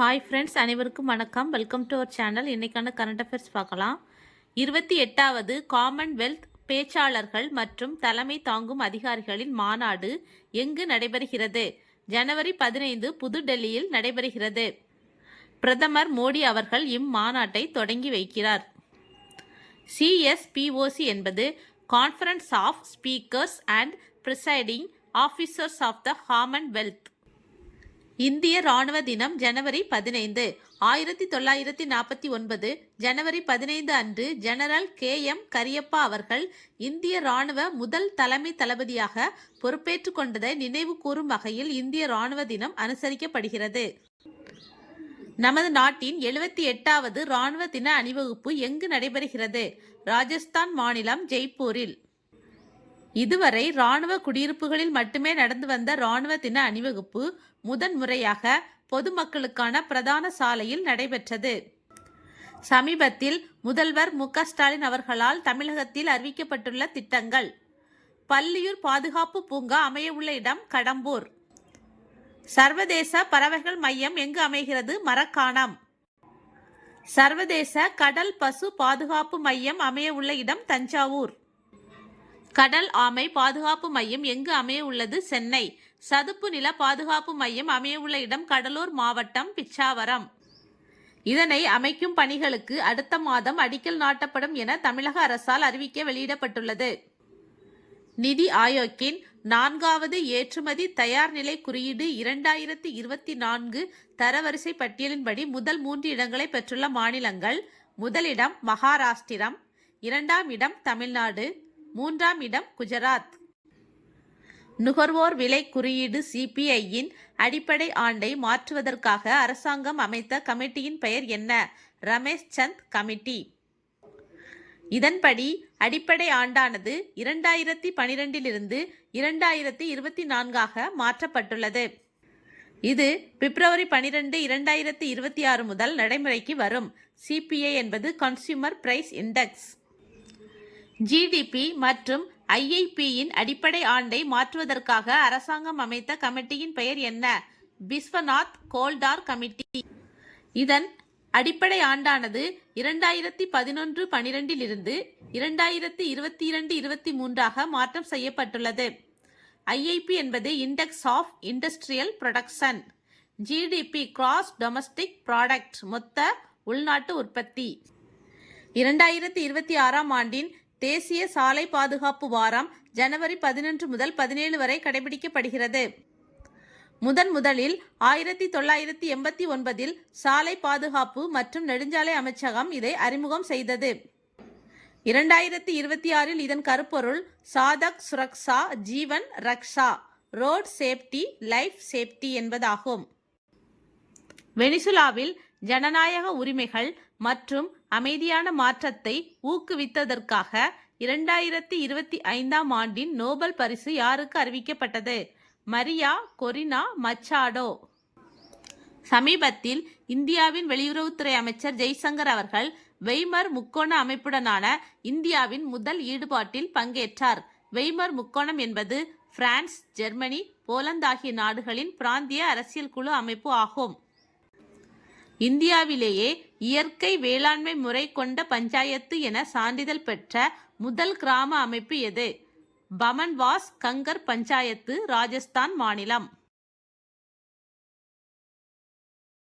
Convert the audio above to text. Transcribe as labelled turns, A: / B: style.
A: Hi friends, அனைவருக்கும் வணக்கம். Welcome to our channel. இன்றைக்கான கரண்ட் அஃபேர்ஸ் பார்க்கலாம். 28வது காமன்வெல்த் பேச்சாளர்கள் மற்றும் தலைமை தாங்கும் அதிகாரிகளின் மாநாடு எங்கு நடைபெறுகிறது? ஜனவரி 15 புதுடெல்லியில் நடைபெறுகிறது. பிரதமர் மோடி அவர்கள் இம்மாநாட்டை தொடங்கி வைக்கிறார். CSPOC என்பது conference of speakers and presiding officers of the Commonwealth. இந்திய இராணுவ தினம் ஜனவரி 15. 1949 ஜனவரி 15 அன்று ஜெனரல் KM கரியப்பா அவர்கள் இந்திய இராணுவ முதல் தலைமை தளபதியாக பொறுப்பேற்றுக் கொண்டதை நினைவு கூறும் வகையில் இந்திய இராணுவ தினம் அனுசரிக்கப்படுகிறது. நமது நாட்டின் 78வது இராணுவ தின அணிவகுப்பு எங்கு நடைபெறுகிறது? ராஜஸ்தான் மாநிலம் ஜெய்ப்பூரில். இதுவரை இராணுவ குடியிருப்புகளில் மட்டுமே நடந்து வந்த இராணுவ தின அணிவகுப்பு முதன்முறையாக பொதுமக்களுக்கான பிரதான சாலையில் நடைபெற்றது. சமீபத்தில் முதல்வர் மு.க. ஸ்டாலின் அவர்களால் தமிழகத்தில் அறிவிக்கப்பட்டுள்ள திட்டங்கள்: பல்லுயிர் பாதுகாப்பு பூங்கா அமைய உள்ள இடம் கடம்பூர். சர்வதேச பறவைகள் மையம் எங்கு அமைகிறது? மரக்காணம். சர்வதேச கடல் பசு பாதுகாப்பு மையம் அமைய உள்ள இடம் தஞ்சாவூர். கடல் ஆமை பாதுகாப்பு மையம் எங்கு அமைய உள்ளது? சென்னை. சதுப்பு நில பாதுகாப்பு மையம் அமைய உள்ள இடம் கடலூர் மாவட்டம் பிச்சாவரம். இதனை அமைக்கும் பணிகளுக்கு அடுத்த மாதம் அடிக்கல் நாட்டப்படும் என தமிழக அரசால் அறிவிக்கை வெளியிடப்பட்டுள்ளது. நிதி ஆயோக்கின் 4வது ஏற்றுமதி தயார் நிலை குறியீடு 2024 தரவரிசை பட்டியலின்படி முதல் 3 இடங்களை பெற்றுள்ள மாநிலங்கள்: முதலிடம் மகாராஷ்டிரம், 2ஆம் இடம் தமிழ்நாடு, 3ஆம் இடம் குஜராத். நுகர்வோர் விலை குறியீடு CPI-யின் அடிப்படை ஆண்டை மாற்றுவதற்காக அரசாங்கம் அமைத்த கமிட்டியின் பெயர் என்ன? ரமேஷ் சந்த் கமிட்டி. இதன்படி அடிப்படை ஆண்டானது 2012 2024 மாற்றப்பட்டுள்ளது. இது பிப்ரவரி 12, 2026 முதல் நடைமுறைக்கு வரும். CPI என்பது கன்சியூமர் பிரைஸ் இண்டெக்ஸ். GDP மற்றும் IIP-யின் அடிப்படை ஆண்டை மாற்றுவதற்காக அரசாங்கம் அமைத்த கமிட்டியின் பெயர் என்ன? பிஸ்வநாத் கோல்டார் கமிட்டி. இதன் அடிப்படை ஆண்டானது 2011-12 2022-23 மாற்றம் செய்யப்பட்டுள்ளது. IIP என்பது index of industrial production. GDP gross domestic product மொத்த உள்நாட்டு உற்பத்தி. 2026 ஆண்டின் தேசிய சாலை பாதுகாப்பு வாரம் ஜனவரி 11 முதல் 17 வரை கடைபிடிக்கப்படுகிறது. முதலில் 1989 சாலை பாதுகாப்பு மற்றும் நெடுஞ்சாலை அமைச்சகம் இதை அறிமுகம் செய்தது. 2026 இதன் கருப்பொருள் சாதக் சுரக்ஷா ஜீவன் ரக்ஷா, ரோட் சேப்டி லைஃப் சேப்டி என்பதாகும். வெனிசுலாவில் ஜனநாயக உரிமைகள் மற்றும் அமைதியான மாற்றத்தை ஊக்குவித்ததற்காக 2025 ஆண்டின் நோபல் பரிசு யாருக்கு அறிவிக்கப்பட்டது? மரியா கொரினா மச்சாடோ. சமீபத்தில் இந்தியாவின் வெளியுறவுத்துறை அமைச்சர் ஜெய்சங்கர் அவர்கள் வெய்மர் முக்கோண அமைப்புடனான இந்தியாவின் முதல் ஈடுபாட்டில் பங்கேற்றார். வெய்மர் முக்கோணம் என்பது பிரான்ஸ், ஜெர்மனி, போலந்து ஆகிய நாடுகளின் பிராந்திய அரசியல் குழு அமைப்பு ஆகும். இந்தியாவிலேயே இயற்கை வேளாண்மை முறை கொண்ட பஞ்சாயத்து என சான்றிதழ் பெற்ற முதல் கிராம அமைப்பு எது? பமன்வாஸ் கங்கர் பஞ்சாயத்து, ராஜஸ்தான் மாநிலம்.